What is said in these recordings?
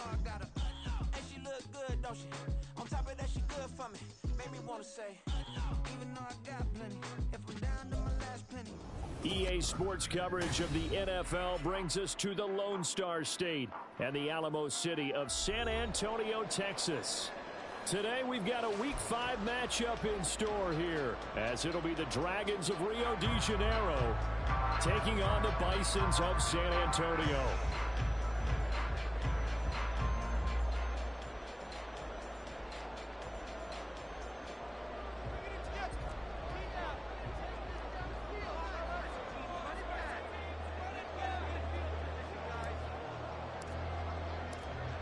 I got her. And she look good, don't she? On top of that, she good for me. Made me wanna say, even though I got plenty, if I'm down to my last penny. EA Sports coverage of the NFL brings us to the Lone Star State and the Alamo City of San Antonio, Texas. Today we've got a Week 5 matchup in store here, as it'll be the Dragons of Rio de Janeiro taking on the Bisons of San Antonio.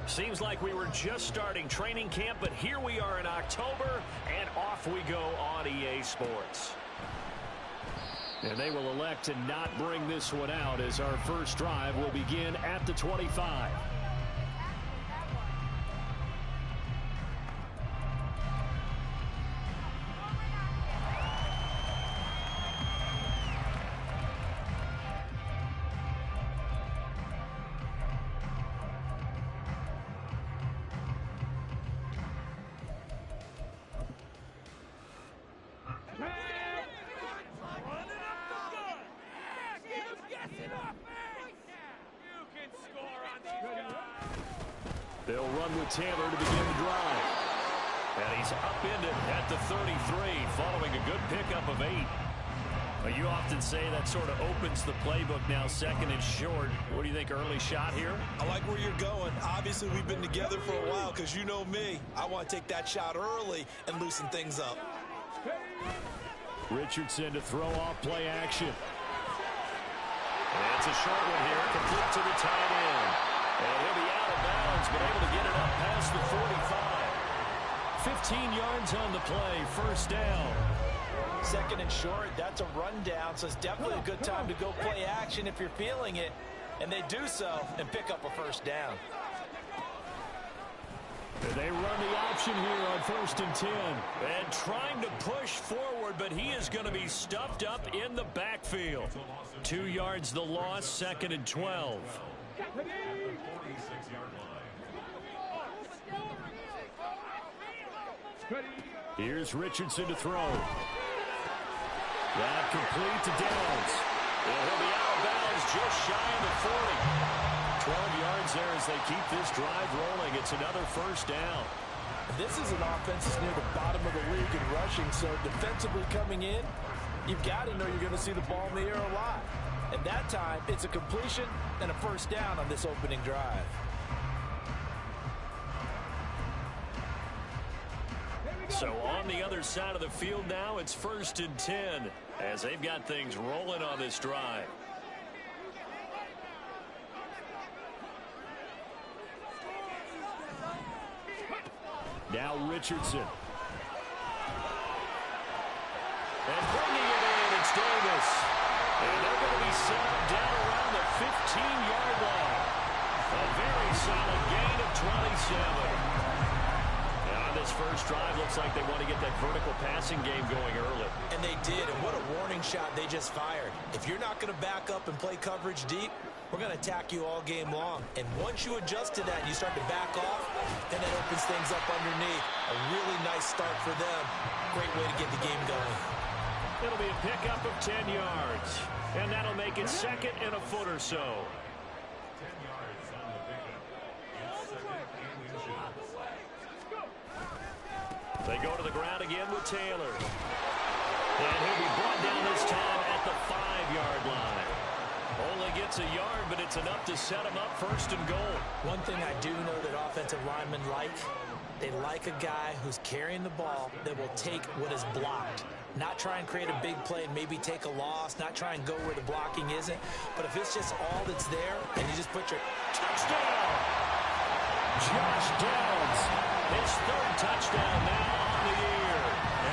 Seems like we were just starting training camp, but here we are in October, and off we go on EA Sports. And they will elect to not bring this one out, as our first drive will begin at the 25. They'll run with Taylor to begin the drive. And he's upended at the 33 following a good pickup of 8. Well, you often say that sort of opens the playbook now, second and short. What do you think, early shot here? I like where you're going. Obviously, we've been together for a while because you know me. I want to take that shot early and loosen things up. Richardson to throw off play action. And it's a short one here, complete to the tight end. And he'll be out of bounds, but able to get it up past the 45. 15 yards on the play, first down. Second and short, that's a rundown, so it's definitely a good time to go play action if you're feeling it. And they do so and pick up a first down. And they run the option here on 1st and 10. And trying to push forward, but he is going to be stuffed up in the backfield. 2 yards the loss, 2nd and 12. Here's Richardson to throw. That complete to Downs. And he'll be out of bounds just shy of the 40. 12 yards there as they keep this drive rolling. It's another first down. This is an offense that's near the bottom of the league in rushing, so defensively coming in, you've got to know you're going to see the ball in the air a lot. And that time, it's a completion and a first down on this opening drive. So on the other side of the field now, it's 1st and 10 as they've got things rolling on this drive. Now Richardson. And bringing it in, it's Davis. And they're going to be set down around the 15-yard line. A very solid gain of 27. This first drive looks like they want to get that vertical passing game going early. And they did, and what a warning shot they just fired. If you're not going to back up and play coverage deep, we're going to attack you all game long. And once you adjust to that and you start to back off, then that opens things up underneath. A really nice start for them. Great way to get the game going. It'll be a pickup of 10 yards. And that'll make it 2nd and a foot or so. They go to the ground again with Taylor. And he'll be brought down this time at the 5-yard line. Only gets a yard, but it's enough to set him up 1st and goal. One thing I do know that offensive linemen like, they like a guy who's carrying the ball that will take what is blocked. Not try and create a big play and maybe take a loss, not try and go where the blocking isn't. But if it's just all that's there and you just put your touchdown, Josh Downs, his 3rd touchdown now on the year.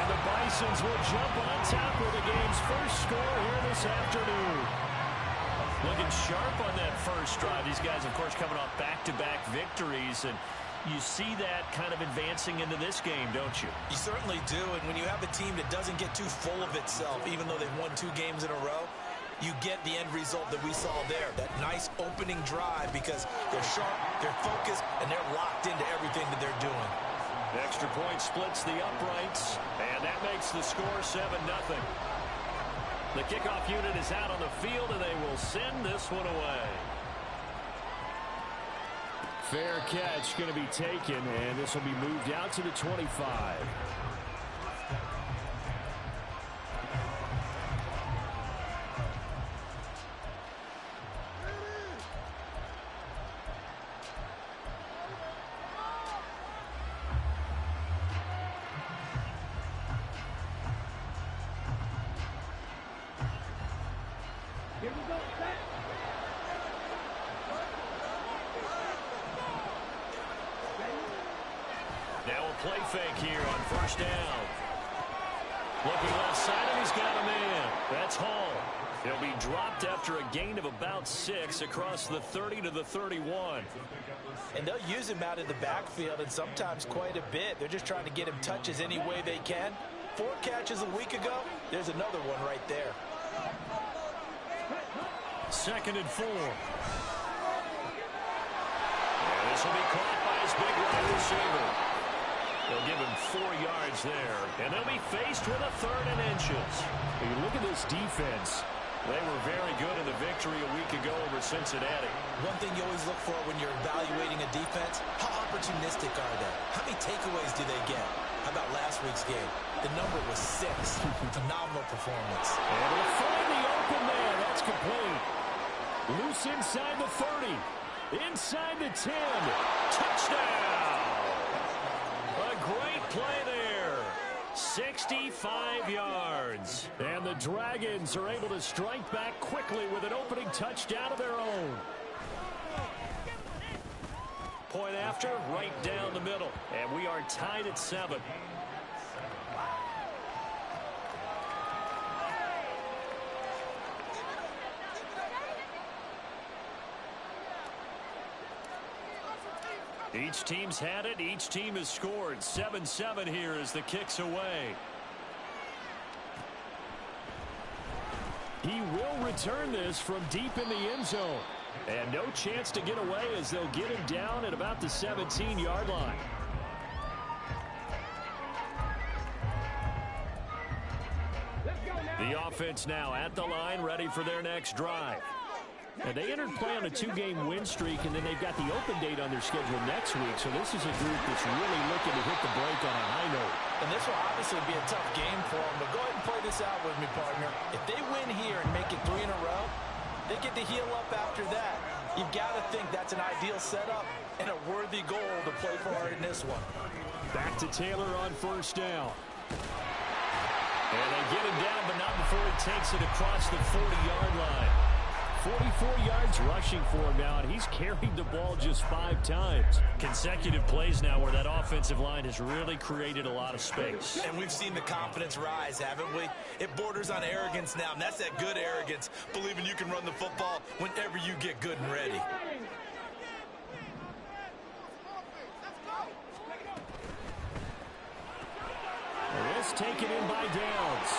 And the Bisons will jump on top with the game's first score here this afternoon. Looking sharp on that first drive. These guys, of course, coming off back-to-back victories, and you see that kind of advancing into this game, don't you? You certainly do, and when you have a team that doesn't get too full of itself, even though they've won 2 games in a row, you get the end result that we saw there, that nice opening drive, because they're sharp, they're focused, and they're locked into everything that they're doing. Extra point splits the uprights, and that makes the score 7-0. The kickoff unit is out on the field, and they will send this one away. Fair catch going to be taken, and this will be moved out to the 25. Now a play fake here on first down. Looking left side, and he's got a man. That's Hall. He'll be dropped after a gain of about 6 across the 30 to the 31. And they'll use him out in the backfield, and sometimes quite a bit. They're just trying to get him touches any way they can. 4 catches a week ago. There's another one right there. 2nd and 4. And this will be caught by his big wide receiver. They'll give him 4 yards there, and they'll be faced with a 3rd and inches. When you look at this defense, they were very good in the victory a week ago over Cincinnati. One thing you always look for when you're evaluating a defense, how opportunistic are they? How many takeaways do they get? How about last week's game? The number was 6. Phenomenal performance. And they'll find the open man. That's complete. Loose inside the 30. Inside the 10. Touchdown. A great play there. 65 yards. And the Dragons are able to strike back quickly with an opening touchdown of their own. Point after, right down the middle. And we are tied at 7. Each team's had it. Each team has scored. 7-7 here as the kick's away. He will return this from deep in the end zone. And no chance to get away as they'll get him down at about the 17-yard line. The offense now at the line, ready for their next drive. And they entered play on a 2-game win streak, and then they've got the open date on their schedule next week. So this is a group that's really looking to hit the break on a high note. And this will obviously be a tough game for them, but go ahead and play this out with me, partner. If they win here and make it 3 in a row, they get to heal up after that. You've got to think that's an ideal setup and a worthy goal to play for in this one. Back to Taylor on first down. And they get him down, but not before he takes it across the 40-yard line. 44 yards rushing for him now, and he's carried the ball just 5 times. Consecutive plays now where that offensive line has really created a lot of space. And we've seen the confidence rise, haven't we? It borders on arrogance now, and that's that good arrogance, believing you can run the football whenever you get good and ready. This taken in by Downs.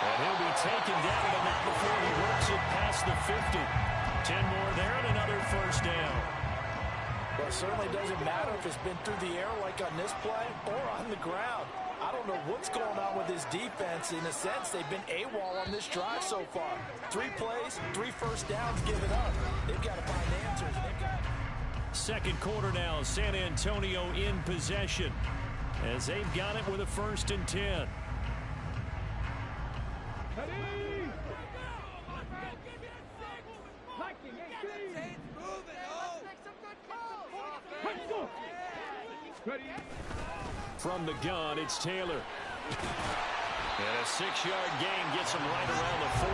And he'll be taken down, but not before he works it past the 50. 10 more there and another first down. Well, it certainly doesn't matter if it's been through the air like on this play or on the ground. I don't know what's going on with this defense. In a sense, they've been AWOL on this drive so far. 3 plays, 3 first downs given up. They've got to find answers. Second quarter now, San Antonio in possession as they've got it with a 1st and 10. From the gun, it's Taylor. And a 6-yard gain gets him right around the 43.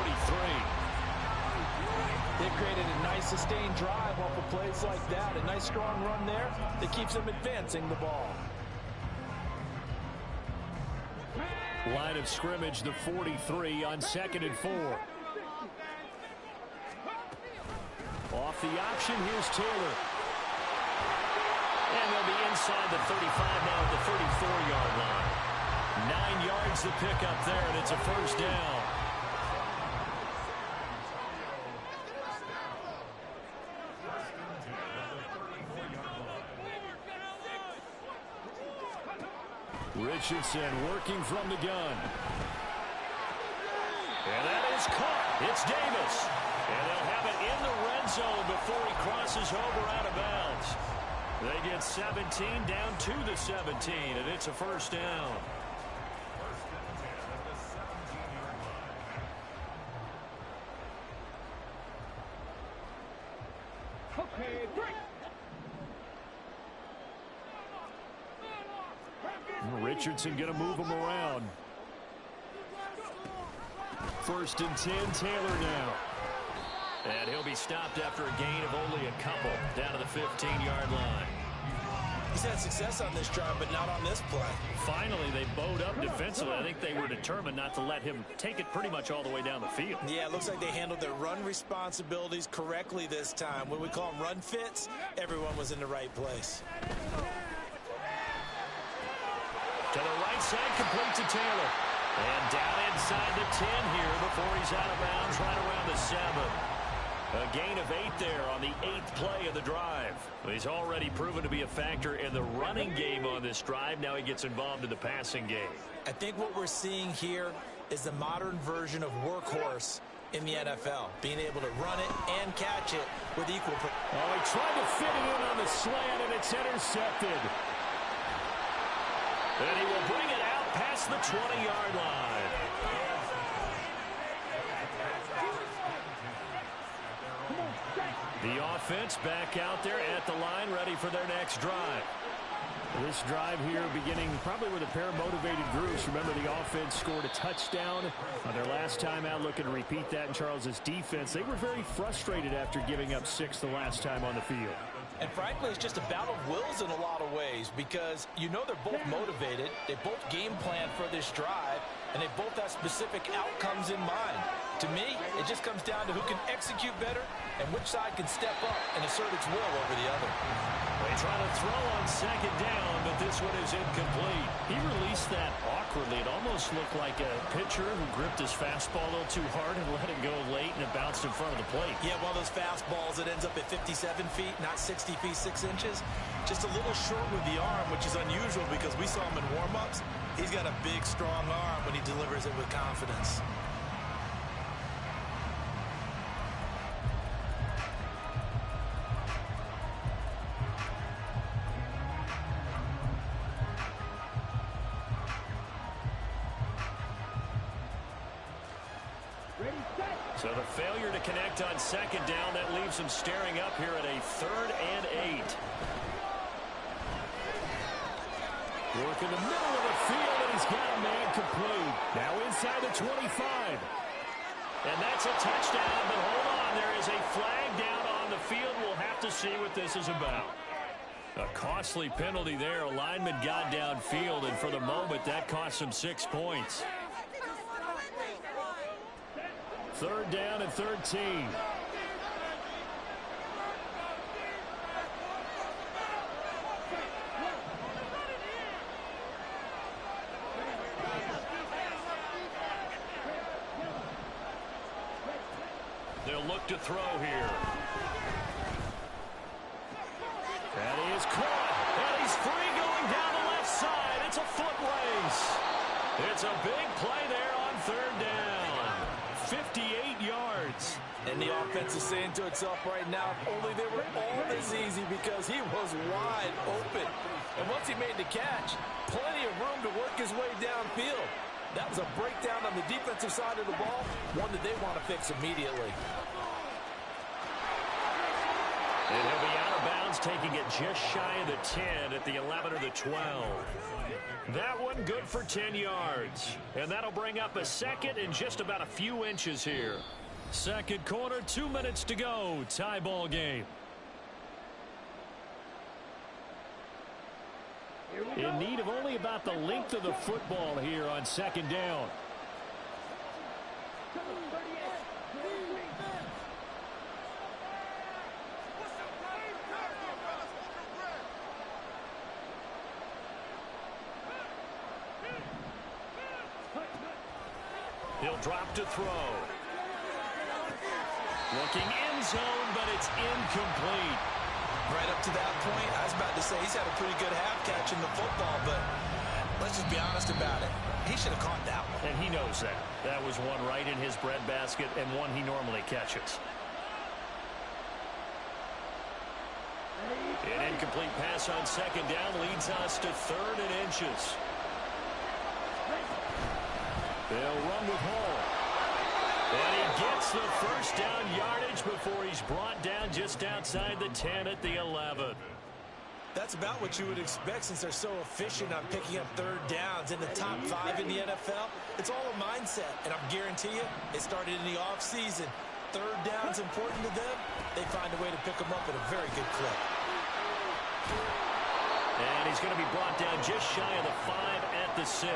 They've created a nice sustained drive off of plays like that. A nice strong run there that keeps them advancing the ball. Line of scrimmage, the 43 on 2nd and 4. Off the option, here's Taylor. And they'll be inside the 35 now at the 34-yard line. 9 yards to pick up there, and it's a first down. Richardson working from the gun. And that is caught. It's Davis. And they'll have it in the red zone before he crosses over out of bounds. They get 17 down to the 17, and it's a first down. Okay, break. Richardson going to move him around. First and 10, Taylor now. And he'll be stopped after a gain of only a couple down to the 15-yard line. He's had success on this drive, but not on this play. Finally, they bowed up defensively. I think they were determined not to let him take it pretty much all the way down the field. Yeah, it looks like they handled their run responsibilities correctly this time. When we call them run fits, everyone was in the right place. To the right side, complete to Taylor. And down inside the 10 here before he's out of bounds right around the 7. A gain of 8 there on the 8th play of the drive. He's already proven to be a factor in the running game on this drive. Now he gets involved in the passing game. I think what we're seeing here is the modern version of workhorse in the NFL, being able to run it and catch it with equal. Oh, he tried to fit it in on the slant, and it's intercepted. And he will bring it out past the 20-yard line. The offense back out there at the line, ready for their next drive. This drive here beginning probably with a pair of motivated groups. Remember, the offense scored a touchdown on their last time out, looking to repeat that in Charles's defense. They were very frustrated after giving up 6 the last time on the field. And frankly, it's just a battle of wills in a lot of ways, because you know they're both motivated, they both game plan for this drive, and they both have specific outcomes in mind. To me, it just comes down to who can execute better and which side can step up and assert its will over the other. They try to throw on second down, but this one is incomplete. He released that awkwardly. It almost looked like a pitcher who gripped his fastball a little too hard and let it go late, and it bounced in front of the plate. Yeah, one of those fastballs that ends up at 57 feet, not 60 feet, 6 inches. Just a little short with the arm, which is unusual because we saw him in warm-ups. He's got a big, strong arm when he delivers it with confidence. So the failure to connect on second down, that leaves him staring up here at a 3rd and 8. Work in the middle of the field, and he's got a man complete. Now inside the 25. And that's a touchdown, but hold on, there is a flag down on the field. We'll have to see what this is about. A costly penalty there. A lineman got downfield, and for the moment, that cost him 6 points. 3rd down and 13. They'll look to throw here. And he is caught. And he's free going down the left side. It's a foot race. It's a big play there on 3rd down. 58 yards. And the offense is saying to itself right now, if only they were all this easy, because he was wide open. And once he made the catch, plenty of room to work his way downfield. That was a breakdown on the defensive side of the ball, one that they want to fix immediately. And he'll be out of bounds, taking it just shy of the 10 at the 11 or the 12. That one good for 10 yards. And that'll bring up a second in just about a few inches here. Second quarter, 2 minutes to go. Tie ball game. In need of only about the length of the football here on second down. He'll drop to throw. Looking end zone, but it's incomplete. Right up to that point, I was about to say he's had a pretty good half catching the football, but Let's just be honest about it. He should have caught that one. And he knows that. That was one right in his breadbasket and one he normally catches. An incomplete pass on second down leads us to 3rd and inches. They'll run with Hall. And he gets the first down yardage before he's brought down just outside the 10 at the 11. That's about what you would expect since they're so efficient on picking up 3rd downs. In the top 5 in the NFL, it's all a mindset. And I guarantee you, it started in the offseason. 3rd down's important to them. They find a way to pick them up at a very good clip. And he's going to be brought down just shy of the 5 at the 6.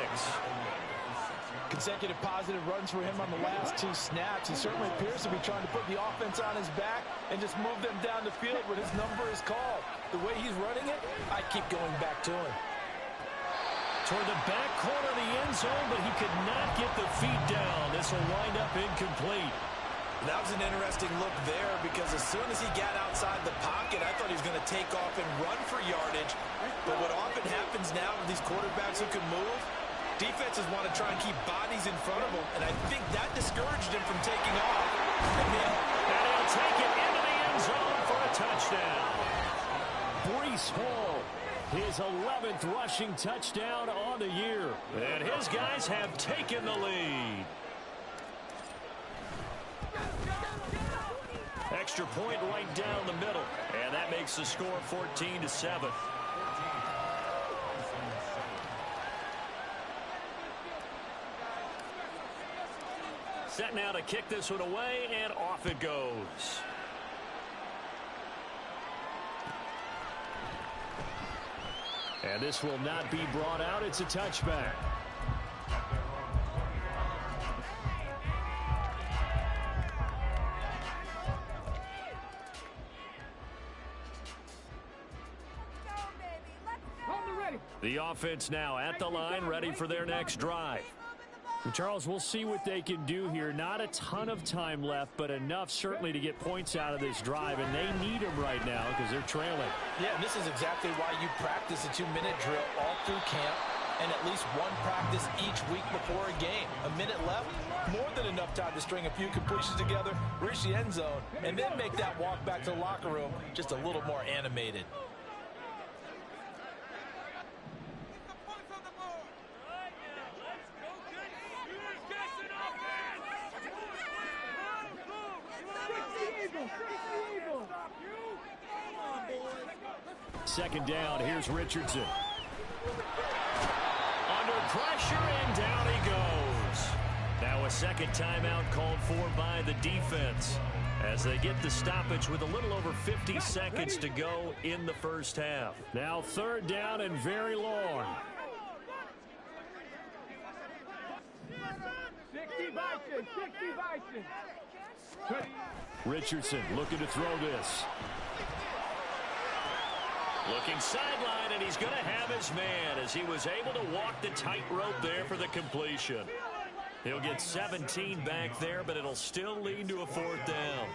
Consecutive positive runs for him on the last 2 snaps. He certainly appears to be trying to put the offense on his back and just move them down the field when his number is called. The way he's running it, I keep going back to him. Toward the back corner of the end zone, but he could not get the feet down. This will wind up incomplete. That was an interesting look there because as soon as he got outside the pocket, I thought he was going to take off and run for yardage. But what often happens now with these quarterbacks who can move, defenses want to try and keep bodies in front of them, and I think that discouraged him from taking off. And he'll take it into the end zone for a touchdown. Breece Hall, his 11th rushing touchdown on the year. And his guys have taken the lead. Extra point right down the middle, and that makes the score 14-7. Set now to kick this one away, and off it goes. And this will not be brought out. It's a touchback. The offense now at the line, ready for their next drive. Charles, we'll see what they can do here. Not a ton of time left, but enough certainly to get points out of this drive, and they need them right now because they're trailing. Yeah, and this is exactly why you practice a 2-minute drill all through camp and at least one practice each week before a game. A minute left, more than enough time to string a few completions together, reach the end zone, and then make that walk back to the locker room just a little more animated. Second down, here's Richardson. Under pressure, and down he goes. Now a second timeout called for by the defense as they get the stoppage with a little over 50 seconds to go in the first half. Now 3rd down and very long. 60 Bison, 60 Bison. Richardson looking to throw this. Looking sideline, and he's going to have his man as he was able to walk the tightrope there for the completion. He'll get 17 back there, but it'll still lead to a 4th down.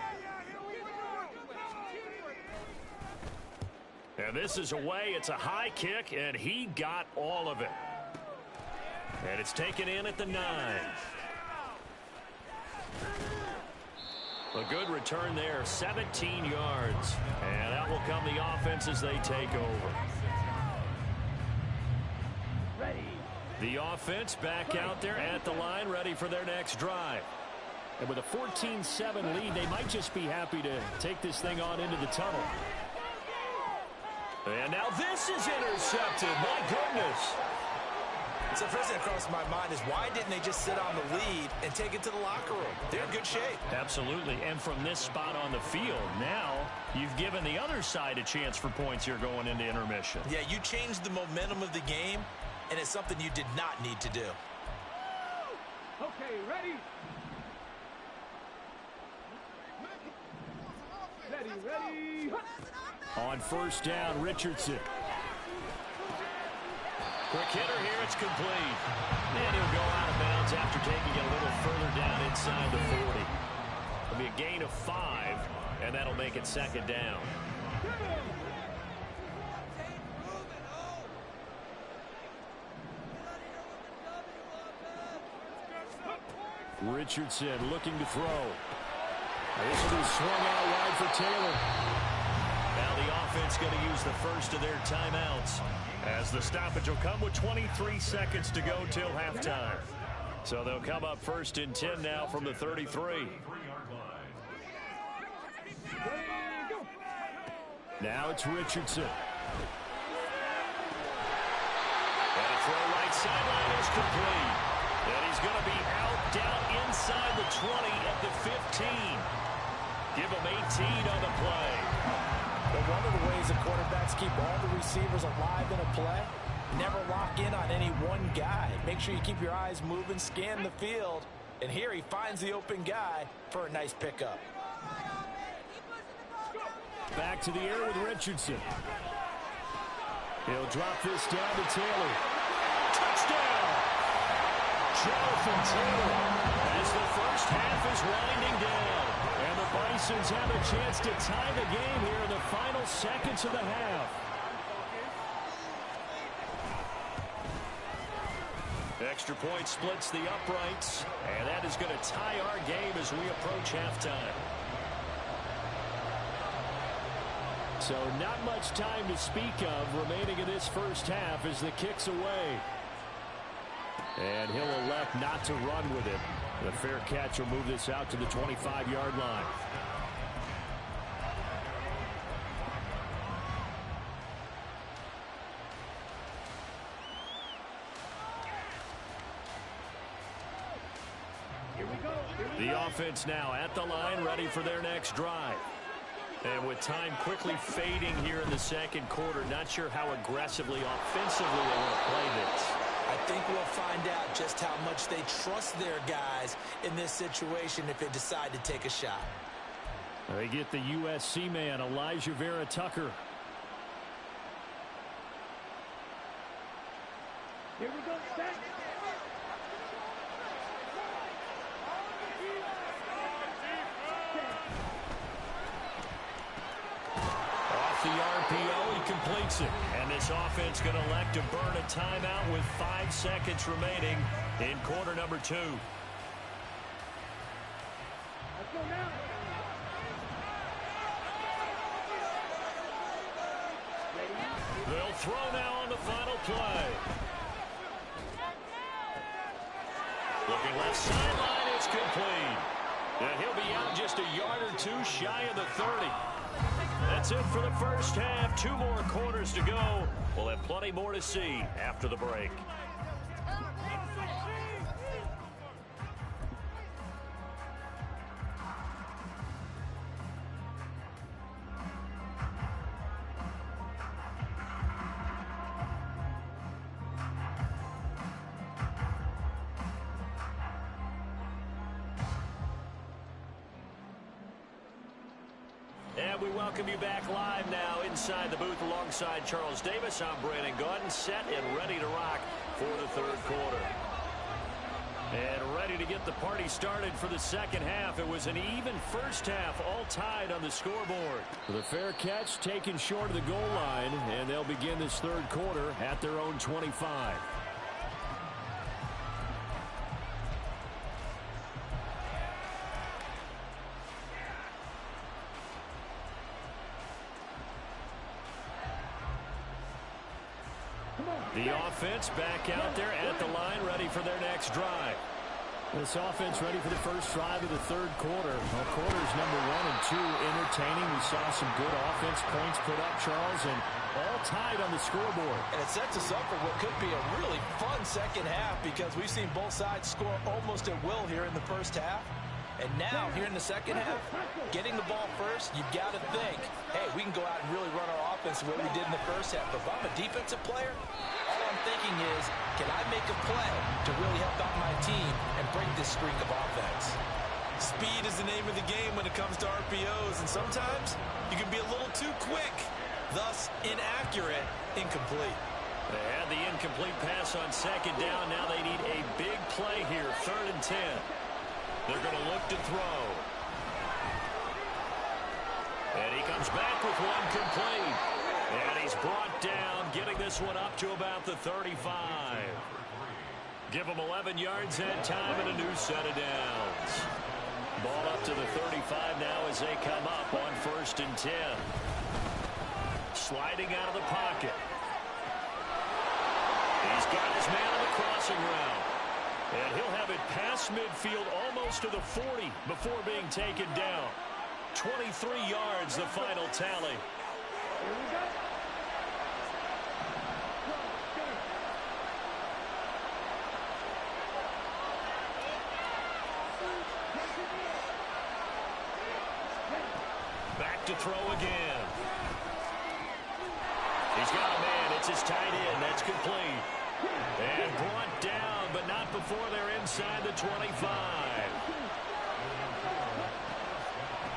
And this is away. It's a high kick, and he got all of it. And it's taken in at the 9. A good return there, 17 yards. And that will come the offense as they take over. The offense back out there at the line, ready for their next drive. And with a 14-7 lead, they might just be happy to take this thing on into the tunnel. And now this is intercepted. My goodness. So the first thing that crossed my mind is why didn't they just sit on the lead and take it to the locker room? They're in good shape. Absolutely. And from this spot on the field, now you've given the other side a chance for points here going into intermission. Yeah, you changed the momentum of the game, and it's something you did not need to do. Okay, ready? Ready. On 1st down, Richardson. Quick hitter here, it's complete. And he'll go out of bounds after taking it a little further down inside the 40. It'll be a gain of 5, and that'll make it 2nd down. Richardson looking to throw. This will be swung out wide for Taylor. Now the offense going to use the first of their timeouts, as the stoppage will come with 23 seconds to go till halftime. So they'll come up 1st and 10 now from the 33. Now it's Richardson. And a throw right sideline is complete. And he's going to be out down inside the 20 at the 15. Give him 18 on the play. But one of the ways that quarterbacks keep all the receivers alive in a play, never lock in on any one guy. Make sure you keep your eyes moving, scan the field. And here he finds the open guy for a nice pickup. Back to the air with Richardson. He'll drop this down to Taylor. Touchdown! Jonathan Taylor, as the first half is winding down. And the Bisons have a chance to tie the game here in the final seconds of the half. Extra point splits the uprights, and that is going to tie our game as we approach halftime. So not much time to speak of remaining in this first half as the kick's away. And he'll elect not to run with it. The fair catch will move this out to the 25-yard line. The offense now at the line, ready for their next drive. And with time quickly fading here in the second quarter, not sure how aggressively, offensively they want to play this. I think we'll find out just how much they trust their guys in this situation if they decide to take a shot. They get the USC man, Elijah Vera Tucker. Here we go, set. Off the RPO, he completes it. And this offense going to elect to burn a timeout with 5 seconds remaining in quarter number 2. Let's go now. They'll throw now on the final play. Looking left sideline, it's complete. And he'll be out just a yard or two shy of the 30. That's it for the first half. 2 more quarters to go. We'll have plenty more to see after the break. And we welcome you back live now inside the booth alongside Charles Davis. I'm Brandon Gaudin, set and ready to rock for the third quarter. And ready to get the party started for the second half. It was an even first half, all tied on the scoreboard. The fair catch taken short of the goal line, and they'll begin this third quarter at their own 25. The offense back out there at the line, ready for their next drive. This offense ready for the first drive of the third quarter. Well, quarters number 1 and 2 entertaining. We saw some good offense points put up, Charles, and all tied on the scoreboard. And it sets us up for what could be a really fun second half because we've seen both sides score almost at will here in the first half. And now, here in the second half, getting the ball first, you've got to think, hey, we can go out and really run our offense the way we did in the first half. But if I'm a defensive player, all I'm thinking is, can I make a play to really help out my team and break this streak of offense? Speed is the name of the game when it comes to RPOs, and sometimes you can be a little too quick, thus inaccurate, incomplete. They had the incomplete pass on second down. Now they need a big play here, 3rd and 10. They're going to look to throw. And he comes back with one complete. And he's brought down, getting this one up to about the 35. Give them 11 yards that time and a new set of downs. Ball up to the 35 now as they come up on 1st and 10. Sliding out of the pocket. He's got his man on the crossing route. And he'll have it past midfield almost to the 40 before being taken down. 23 yards, the final tally. Here we go. Back to throw again. He's got a man. It's his tight end. That's complete. And brought down, but not before they're inside the 25.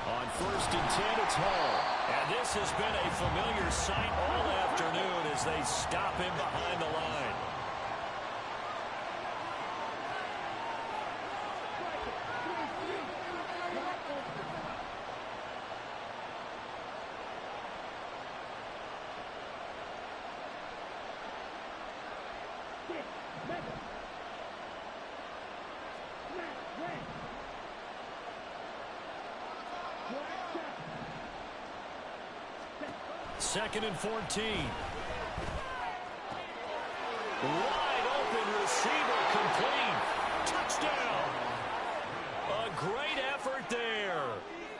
On 1st and 10, it's Hall. And this has been a familiar sight all afternoon as they stop him behind the line. Second and 14. Wide open receiver, complete. Touchdown. A great effort there.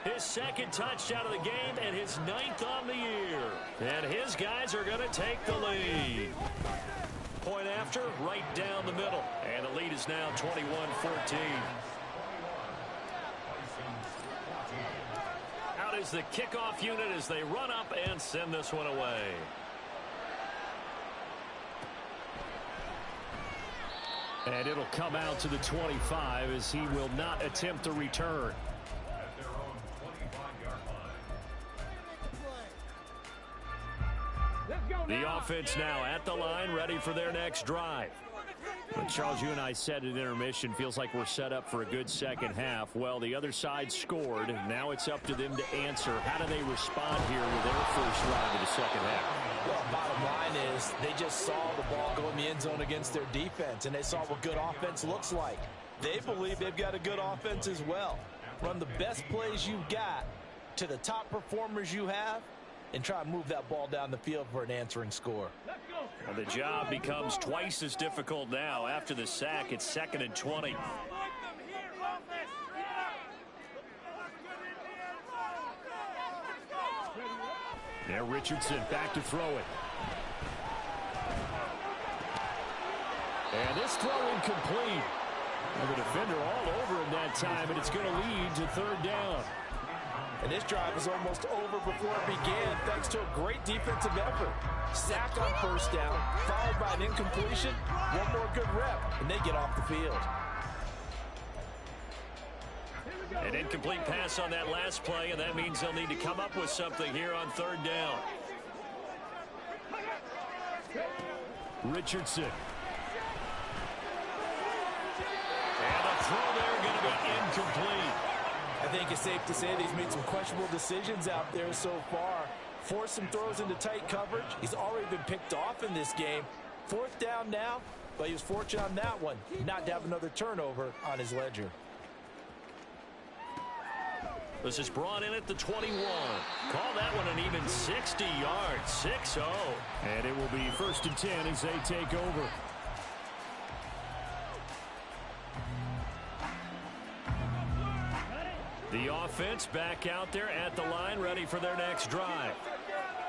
His second touchdown of the game and his 9th on the year. And his guys are going to take the lead. Point after, right down the middle. And the lead is now 21-14. Out is the kickoff unit as they run up and send this one away. And it'll come out to the 25 as he will not attempt to return. The offense now at the line, ready for their next drive. But Charles, you and I said at intermission, feels like we're set up for a good second half. Well, the other side scored. Now it's up to them to answer. How do they respond here with their first drive of the second half? Well, bottom line is they just saw the ball go in the end zone against their defense, and they saw what good offense looks like. They believe they've got a good offense as well. Run the best plays you've got to the top performers you have, and try and move that ball down the field for an answering score. Well, the job becomes twice as difficult now. After the sack, it's 2nd and 20. Now Richardson back to throw it. And this throw incomplete. And the defender all over him that time, and it's going to lead to 3rd down. And this drive was almost over before it began thanks to a great defensive effort. Sack on 1st down, followed by an incompletion, one more good rep, and they get off the field. An incomplete pass on that last play, and that means they'll need to come up with something here on 3rd down. Richardson. And a throw there going to be incomplete. I think it's safe to say that he's made some questionable decisions out there so far. Forced some throws into tight coverage. He's already been picked off in this game. 4th down now, but he was fortunate on that one not to have another turnover on his ledger. This is brought in at the 21. Call that one an even 60 yards, 6-0. And it will be 1st and 10 as they take over. The offense back out there at the line, ready for their next drive.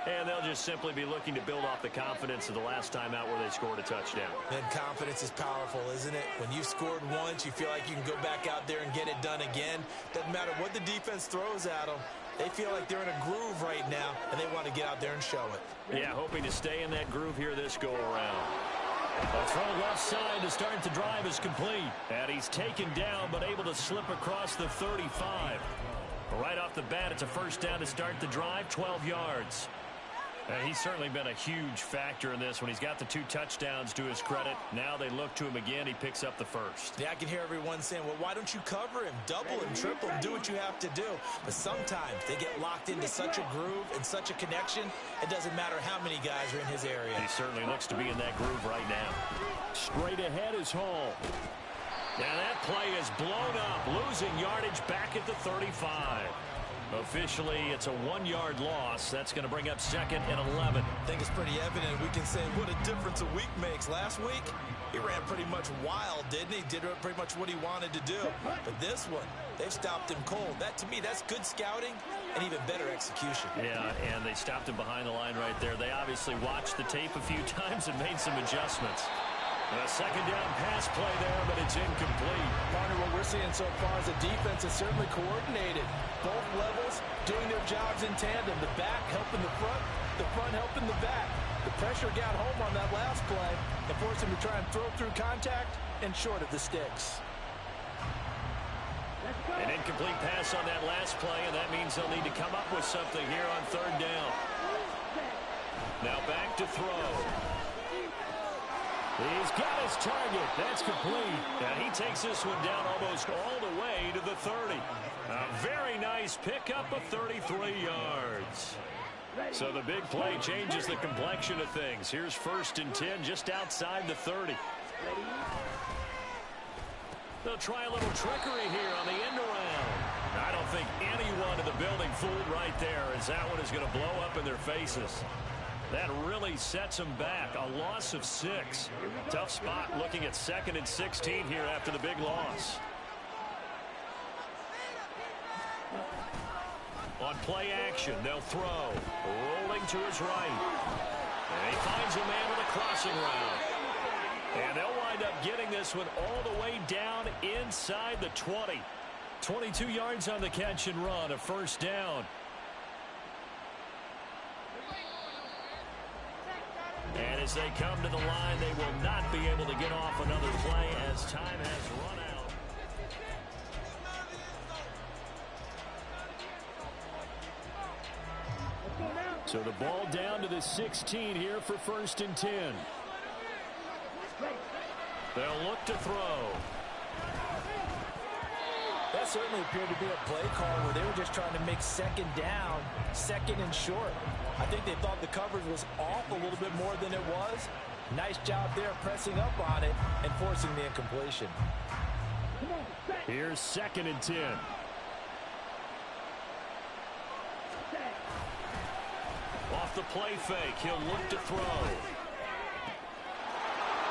And they'll just simply be looking to build off the confidence of the last time out where they scored a touchdown. And confidence is powerful, isn't it? When you've scored once, you feel like you can go back out there and get it done again. Doesn't matter what the defense throws at them. They feel like they're in a groove right now, and they want to get out there and show it. Yeah, hoping to stay in that groove here this go-around. A throw left side to start the drive is complete. And he's taken down, but able to slip across the 35. Right off the bat, it's a 1st down to start the drive, 12 yards. He's certainly been a huge factor in this when he's got the 2 touchdowns to his credit. Now they look to him again. He picks up the first. Yeah, I can hear everyone saying, well, why don't you cover him? Double him, triple him, do what you have to do. But sometimes they get locked into such a groove and such a connection, it doesn't matter how many guys are in his area. He certainly looks to be in that groove right now. Straight ahead is Hall. Now that play is blown up, losing yardage back at the 35. Officially, it's a 1-yard loss. That's going to bring up 2nd and 11. I think it's pretty evident. We can say what a difference a week makes. Last week, he ran pretty much wild, didn't he? Did pretty much what he wanted to do. But this one, they've stopped him cold. That, to me, that's good scouting and even better execution. Yeah, and they stopped him behind the line right there. They obviously watched the tape a few times and made some adjustments. A 2nd down pass play there, but it's incomplete. Partner, what we're seeing so far is the defense is certainly coordinated. Both levels doing their jobs in tandem. The back helping the front helping the back. The pressure got home on that last play and forced him to try and throw through contact and short of the sticks. An incomplete pass on that last play, and that means they'll need to come up with something here on 3rd down. Now back to throw. He's got his target. That's complete. And he takes this one down almost all the way to the 30. A very nice pickup of 33 yards. So the big play changes the complexion of things. Here's 1st and 10 just outside the 30. They'll try a little trickery here on the end around. I don't think anyone in the building fooled right there, as that one is going to blow up in their faces. That really sets them back. A loss of 6. Tough spot looking at 2nd and 16 here after the big loss. On play action, they'll throw. Rolling to his right. And he finds a man with a crossing route. And they'll wind up getting this one all the way down inside the 20. 22 yards on the catch and run, a 1st down. And as they come to the line, they will not be able to get off another play as time has run out. So the ball down to the 16 here for 1st and 10. They'll look to throw. That certainly appeared to be a play call where they were just trying to make 2nd down, 2nd and short. I think they thought the coverage was off a little bit more than it was. Nice job there pressing up on it and forcing the incompletion. Here's 2nd and 10. Off the play fake, he'll look to throw.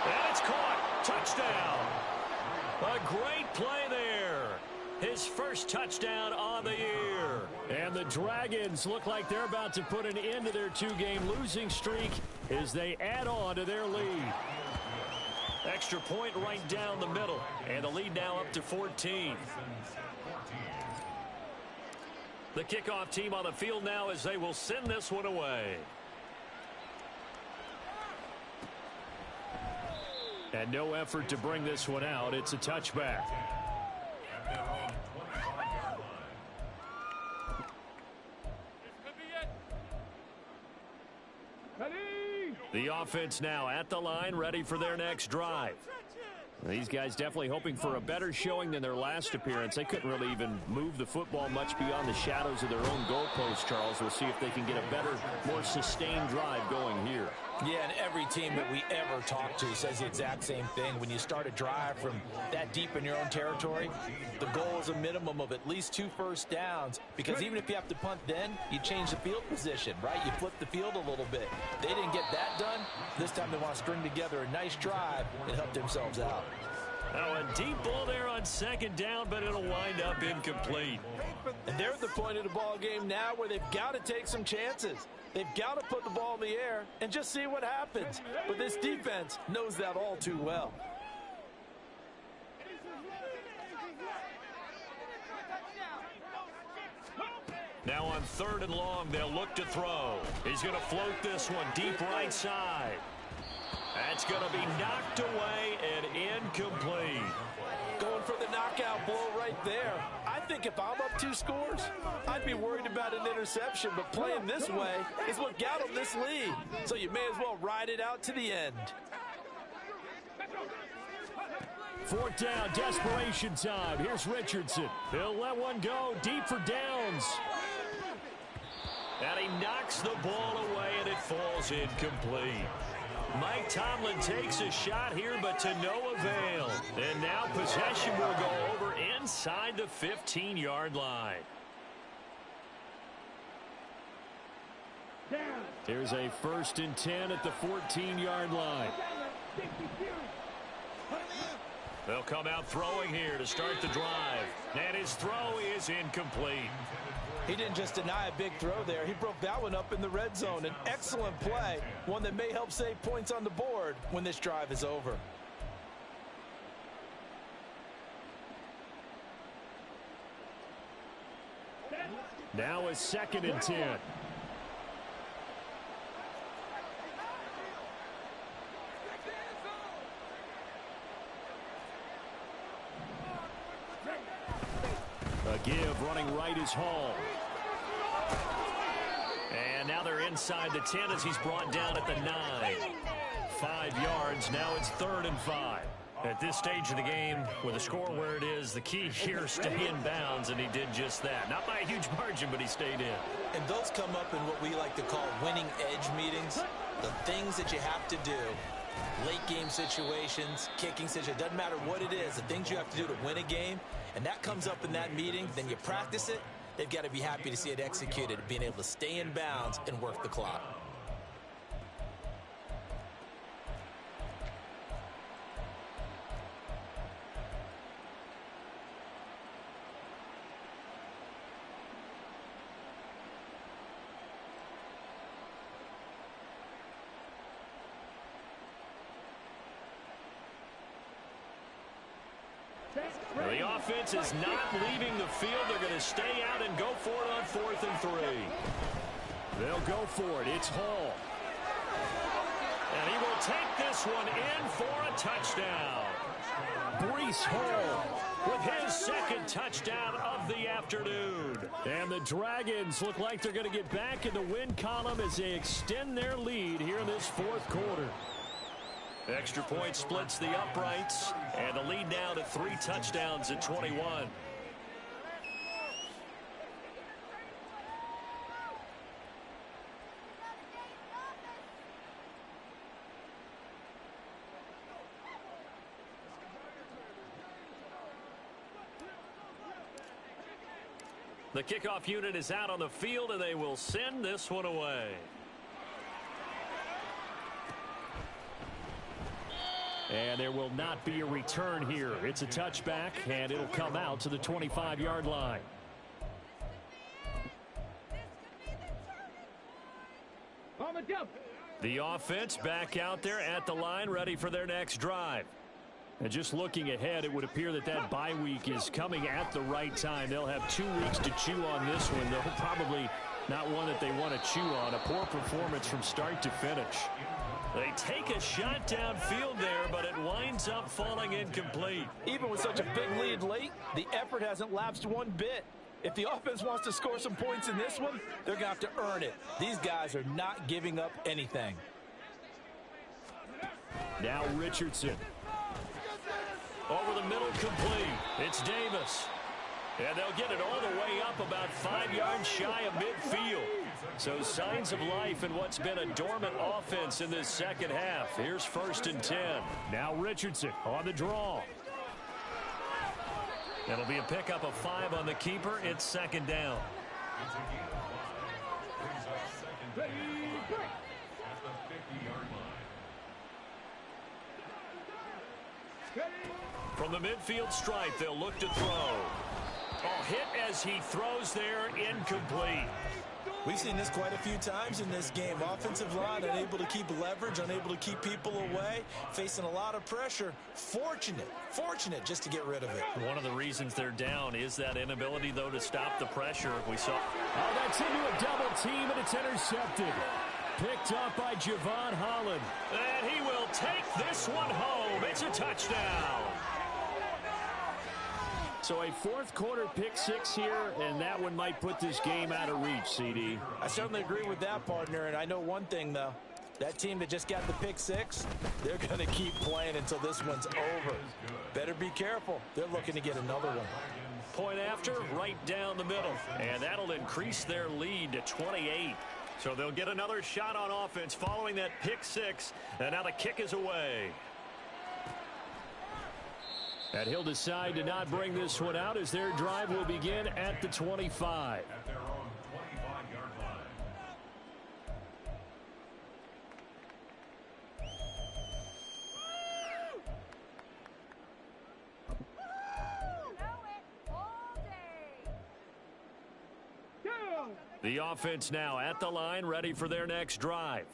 And it's caught. Touchdown. A great play there. His 1st touchdown on the year. And the Dragons look like they're about to put an end to their 2-game losing streak as they add on to their lead. Extra point right down the middle. And the lead now up to 14. The kickoff team on the field now as they will send this one away. And no effort to bring this one out. It's a touchback. The offense now at the line, ready for their next drive. These guys definitely hoping for a better showing than their last appearance. They couldn't really even move the football much beyond the shadows of their own goalpost, Charles. We'll see if they can get a better, more sustained drive going here. Yeah, and every team that we ever talk to says the exact same thing. When you start a drive from that deep in your own territory, the goal is a minimum of at least 2 first downs, because even if you have to punt then, you change the field position, right? You flip the field a little bit. They didn't get that done. This time they want to string together a nice drive and help themselves out. Now a deep ball there on 2nd down, but it'll wind up incomplete. And they're at the point of the ball game now where they've got to take some chances. They've got to put the ball in the air and just see what happens. But this defense knows that all too well. Now on 3rd and long, they'll look to throw. He's going to float this one deep right side. That's going to be knocked away and incomplete. Going for the knockout blow right there. I think if I'm up 2 scores, I'd be worried about an interception, but playing this way is what got him this lead. So you may as well ride it out to the end. 4th down, desperation time. Here's Richardson. He'll let one go deep for downs. And he knocks the ball away, and it falls incomplete. Mike Tomlin takes a shot here, but to no avail. And now possession will go over inside the 15-yard line. Here's a 1st and 10 at the 14-yard line. They'll come out throwing here to start the drive. And his throw is incomplete. He didn't just deny a big throw there. He broke that one up in the red zone. An excellent play, one that may help save points on the board when this drive is over. Now a 2nd and 10. A give, running right is Hall. And now they're inside the 10 as he's brought down at the 9. 5 yards, now it's 3rd and 5. At this stage of the game, with the score where it is, the key here is stay in bounds, and he did just that. Not by a huge margin, but he stayed in. And those come up in what we like to call winning edge meetings. The things that you have to do. Late game situations, kicking situations, doesn't matter what it is, the things you have to do to win a game, and that comes up in that meeting, then you practice it, they've got to be happy to see it executed, being able to stay in bounds and work the clock. The offense is not leaving the field. They're going to stay out and go for it on 4th and 3. They'll go for it. It's Hall. And he will take this one in for a touchdown. Breece Hall with his 2nd touchdown of the afternoon. And the Dragons look like they're going to get back in the win column as they extend their lead here in this 4th quarter. Extra point splits the uprights, and the lead now to 3 touchdowns at 21. The kickoff unit is out on the field, and they will send this one away. And there will not be a return here. It's a touchback, and it'll come out to the 25-yard line. The offense back out there at the line, ready for their next drive. And just looking ahead, it would appear that that bye week is coming at the right time. They'll have 2 weeks to chew on this one, though probably not one that they want to chew on. A poor performance from start to finish. They take a shot downfield there, but it winds up falling incomplete. Even with such a big lead late, the effort hasn't lapsed one bit. If the offense wants to score some points in this one, they're going to have to earn it. These guys are not giving up anything. Now Richardson. Over the middle, complete. It's Davis. And they'll get it all the way up about 5 yards shy of midfield. So signs of life in what's been a dormant offense in this second half. Here's 1st and 10. Now Richardson on the draw. It'll be a pickup of 5 on the keeper. It's 2nd down. From the midfield stripe, they'll look to throw. Oh, hit as he throws there, incomplete. We've seen this quite a few times in this game. Offensive line unable to keep leverage, unable to keep people away, facing a lot of pressure. Fortunate just to get rid of it. One of the reasons they're down is that inability, though, to stop the pressure. We saw. Oh, that's into a double team, and it's intercepted. Picked up by Javon Holland. And he will take this one home. It's a touchdown. So a fourth quarter pick six here, and that one might put this game out of reach, CD. I certainly agree with that, partner, and I know one thing, though. That team that just got the pick six, they're going to keep playing until this one's over. Better be careful. They're looking to get another one. Point after, right down the middle, and that'll increase their lead to 28. So they'll get another shot on offense following that pick six, and now the kick is away. And he'll decide to not bring this one out as their drive will begin at the 25. At their own 25-yard line. The offense now at the line, ready for their next drive.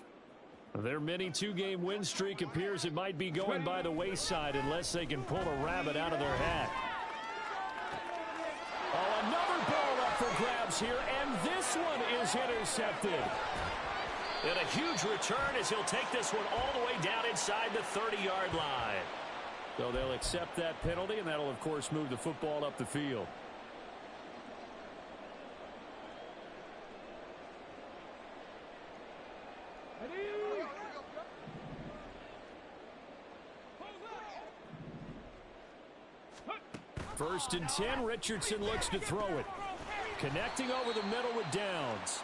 Their mini two-game win streak appears it might be going by the wayside unless they can pull a rabbit out of their hat. Oh, another ball up for grabs here, and this one is intercepted. And a huge return as he'll take this one all the way down inside the 30-yard line. So they'll accept that penalty, and that'll, of course, move the football up the field. First and 10, Richardson looks to throw it. Connecting over the middle with Downs.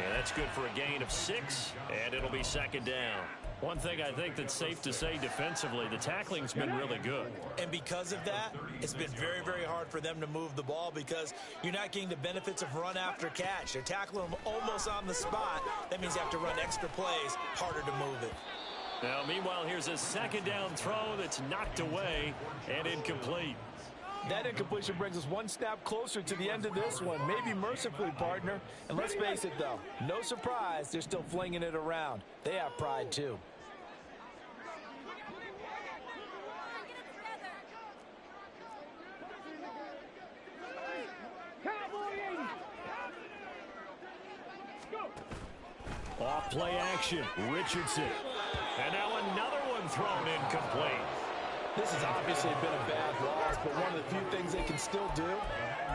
And that's good for a gain of 6, and it'll be second down. One thing I think that's safe to say defensively, the tackling's been really good. And because of that, it's been very, very hard for them to move the ball because you're not getting the benefits of run after catch. They're tackling them almost on the spot. That means you have to run extra plays, harder to move it. Now, meanwhile, here's a second down throw that's knocked away and incomplete. That incompletion brings us one snap closer to the end of this one. Maybe mercifully, partner. And let's face it, though, no surprise, they're still flinging it around. They have pride, too. Off play action, Richardson. And now another one thrown incomplete. This has obviously been a bad loss, but one of the few things they can still do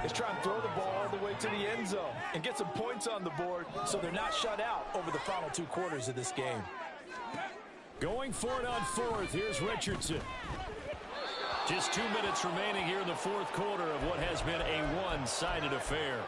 is try and throw the ball all the way to the end zone and get some points on the board so they're not shut out over the final 2 quarters of this game. Going for it on fourth, here's Richardson. Just 2 minutes remaining here in the fourth quarter of what has been a one-sided affair.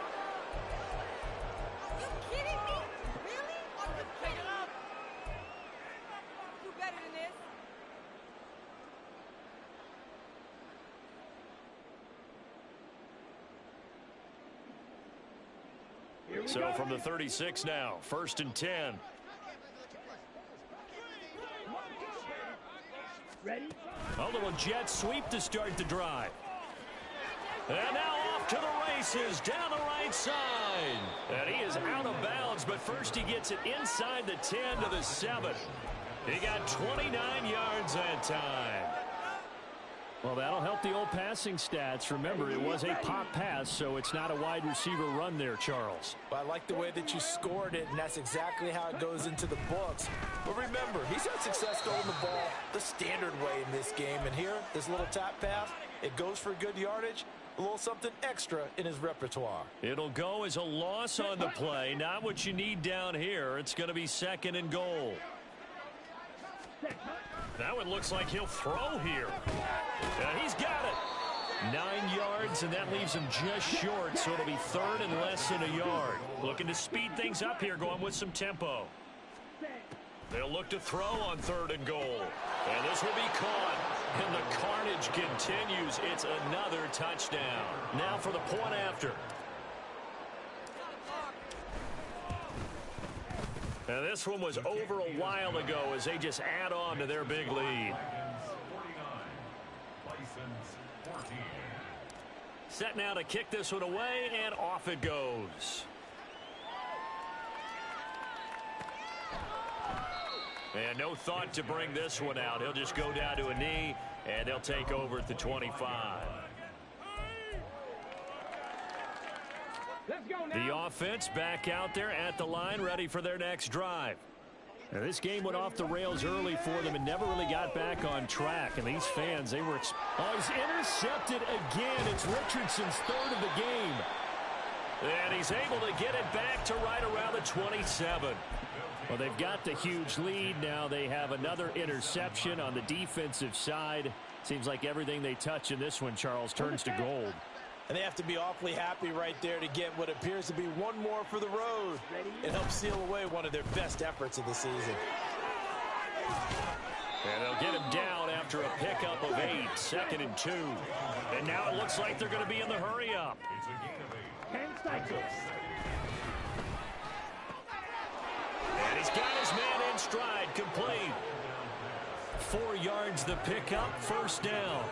So from the 36 now, first and 10. Ready? A little jet sweep to start the drive. And now off to the races down the right side. And he is out of bounds, but first he gets it inside the 10 to the 7. He got 29 yards that time. Well, that'll help the old passing stats. Remember, it was a pop pass, so it's not a wide receiver run there, Charles. Well, I like the way that you scored it, and that's exactly how it goes into the books. But remember, he's had success throwing the ball the standard way in this game. And here, this little tap pass, it goes for good yardage, a little something extra in his repertoire. It'll go as a loss on the play. Not what you need down here. It's going to be second and goal. Now it looks like he'll throw here. And he's got it. 9 yards, and that leaves him just short, so it'll be third and less than a yard. Looking to speed things up here, going with some tempo. They'll look to throw on third and goal. And this will be caught. And the carnage continues. It's another touchdown. Now for the point after. And this one was over a while ago as they just add on to their big lead. Set now to kick this one away, and off it goes. And no thought to bring this one out. He'll just go down to a knee, and they'll take over at the 25. Let's go now. The offense back out there at the line, ready for their next drive. Now, this game went off the rails early for them and never really got back on track. And these fans, they were... he's intercepted again. It's Richardson's third of the game. And he's able to get it back to right around the 27. Well, they've got the huge lead. Now they have another interception on the defensive side. Seems like everything they touch in this one, Charles, turns to gold. And they have to be awfully happy right there to get what appears to be one more for the road. It helps seal away one of their best efforts of the season. And they'll get him down after a pickup of 8, 2nd and 2. And now it looks like they're going to be in the hurry-up. 10 seconds. And he's got his man in stride, complete. 4 yards the pickup, first down.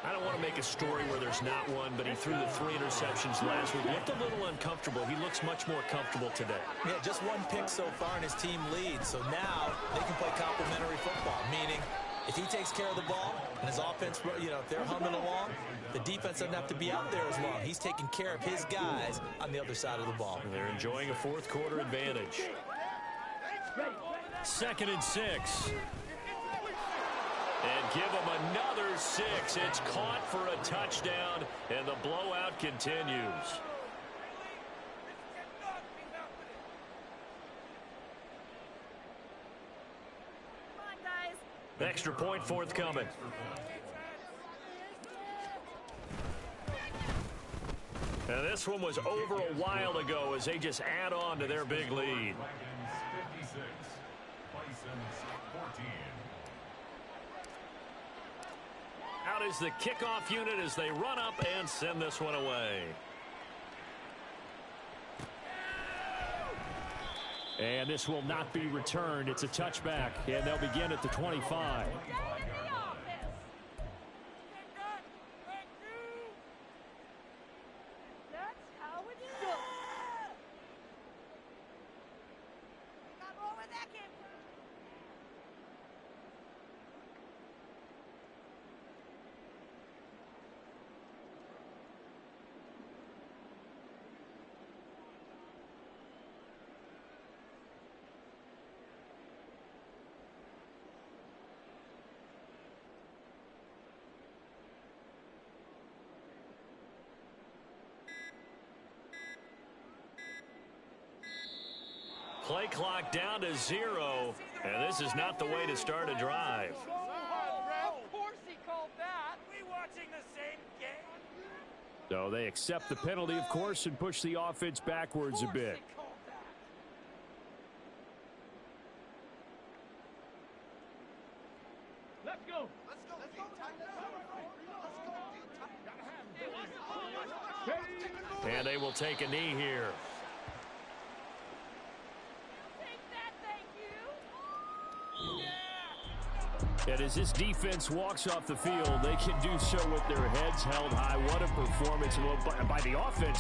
I don't want to make a story where there's not one, but he threw the 3 interceptions last week. Looked a little uncomfortable. He looks much more comfortable today. Yeah, just 1 pick so far and his team leads. So now they can play complementary football, meaning if he takes care of the ball and his offense, if they're humming along, the defense doesn't have to be out there as long. He's taking care of his guys on the other side of the ball. And they're enjoying a fourth quarter advantage. 2nd and 6. And give him another 6. It's caught for a touchdown, and the blowout continues. Come on, guys. Extra point forthcoming. And this one was over a while ago as they just add on to their big lead. 56, Bison's 14. Out is the kickoff unit as they run up and send this one away. And this will not be returned. It's a touchback, and they'll begin at the 25. Play clock down to 0, and this is not the way to start a drive. Of course he called that. We watching the same game. So they accept the penalty, of course, and push the offense backwards a bit. Let's go. And they will take a knee here. And as this defense walks off the field, they can do so with their heads held high. What a performance by the offense.